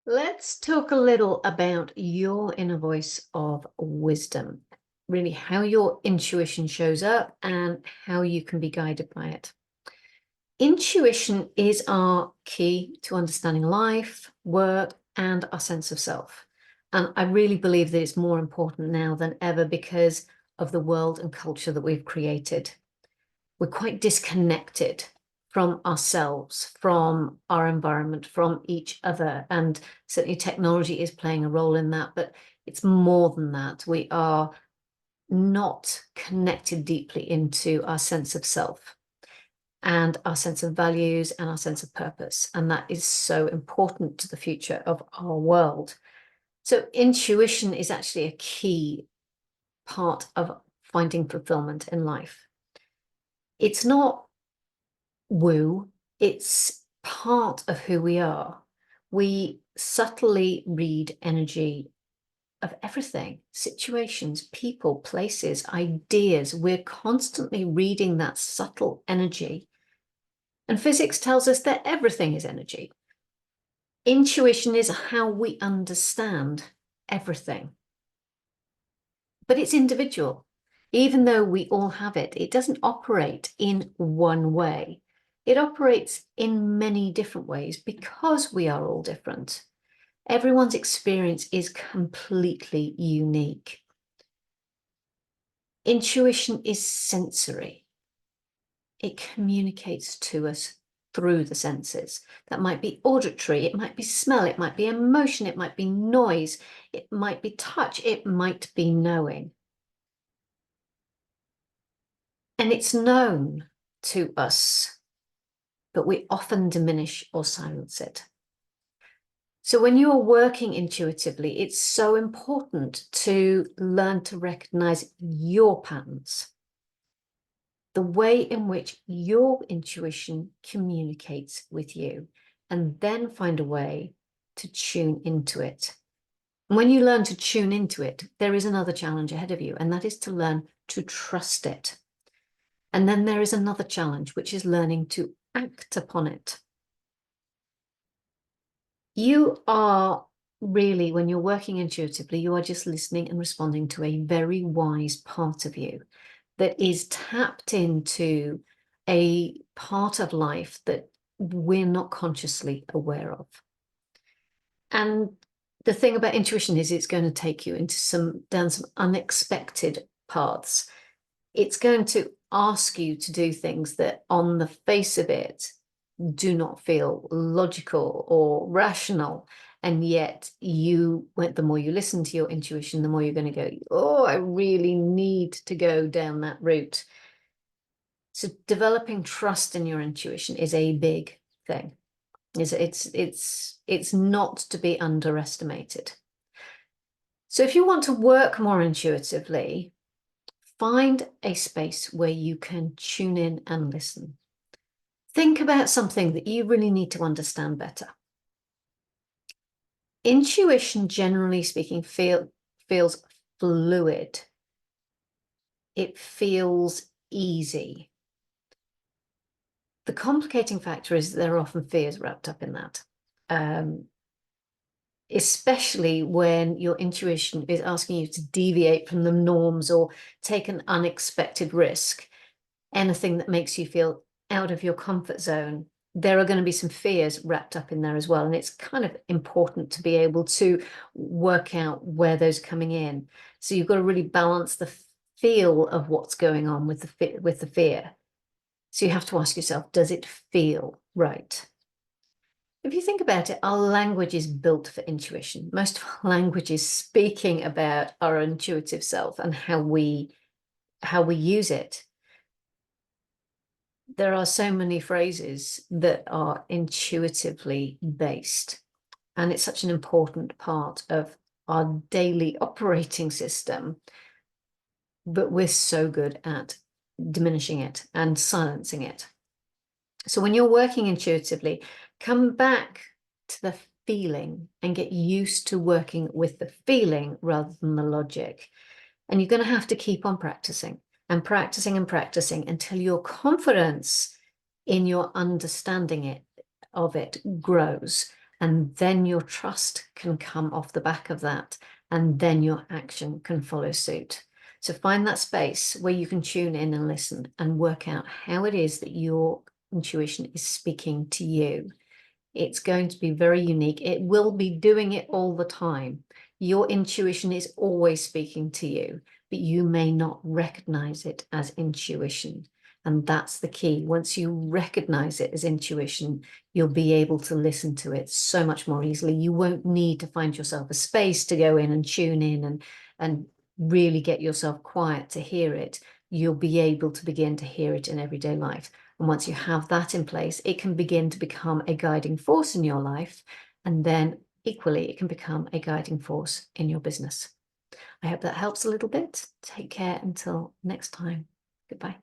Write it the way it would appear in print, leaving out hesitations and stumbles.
Let's talk a little about your inner voice of wisdom, really how your intuition shows up and how you can be guided by it. Intuition is our key to understanding life, work, and our sense of self. And I really believe that it's more important now than ever because of the world and culture that we've created. We're quite disconnected from ourselves, from our environment, from each other. And certainly technology is playing a role in that, but it's more than that. We are not connected deeply into our sense of self and our sense of values and our sense of purpose. And that is so important to the future of our world. So intuition is actually a key part of finding fulfillment in life. It's not woo, it's part of who we are. We subtly read energy of everything, situations, people, places, ideas. We're constantly reading that subtle energy. And physics tells us that everything is energy. Intuition is how we understand everything. But it's individual. Even though we all have it, it doesn't operate in one way. It operates in many different ways because we are all different. Everyone's experience is completely unique. Intuition is sensory. It communicates to us through the senses. That might be auditory, it might be smell, it might be emotion, it might be noise, it might be touch, it might be knowing. And it's known to us, but we often diminish or silence it. So when you're working intuitively, it's so important to learn to recognize your patterns, the way in which your intuition communicates with you, and then find a way to tune into it. And when you learn to tune into it, there is another challenge ahead of you, and that is to learn to trust it. And then there is another challenge, which is learning to act upon it. You are really, when you're working intuitively, you are just listening and responding to a very wise part of you that is tapped into a part of life that we're not consciously aware of. And the thing about intuition is it's going to take you into down some unexpected paths. It's going to ask you to do things that on the face of it do not feel logical or rational. And yet the more you listen to your intuition, the more you're going to go, oh, I really need to go down that route. So developing trust in your intuition is a big thing. It's not to be underestimated. So if you want to work more intuitively, find a space where you can tune in and listen. Think about something that you really need to understand better. Intuition, generally speaking, feels fluid. It feels easy. The complicating factor is that there are often fears wrapped up in that, especially when your intuition is asking you to deviate from the norms or take an unexpected risk, anything that makes you feel out of your comfort zone. There are going to be some fears wrapped up in there as well. And it's kind of important to be able to work out where those are coming in. So you've got to really balance the feel of what's going on with the fear. So you have to ask yourself, does it feel right? If you think about it, our language is built for intuition. Most of our language is speaking about our intuitive self and how we use it. There are so many phrases that are intuitively based, and it's such an important part of our daily operating system, but we're so good at diminishing it and silencing it. So when you're working intuitively, come back to the feeling and get used to working with the feeling rather than the logic. And you're going to have to keep on practicing and practicing and practicing until your confidence in your understanding of it grows. And then your trust can come off the back of that, and then your action can follow suit. So find that space where you can tune in and listen and work out how it is that your intuition is speaking to you. It's going to be very unique. It will be doing it all the time. Your intuition is always speaking to you, but you may not recognize it as intuition. And that's the key. Once you recognize it as intuition, you'll be able to listen to it so much more easily. You won't need to find yourself a space to go in and tune in and really get yourself quiet to hear it. You'll be able to begin to hear it in everyday life. And once you have that in place, it can begin to become a guiding force in your life. And then equally, it can become a guiding force in your business. I hope that helps a little bit. Take care until next time. Goodbye.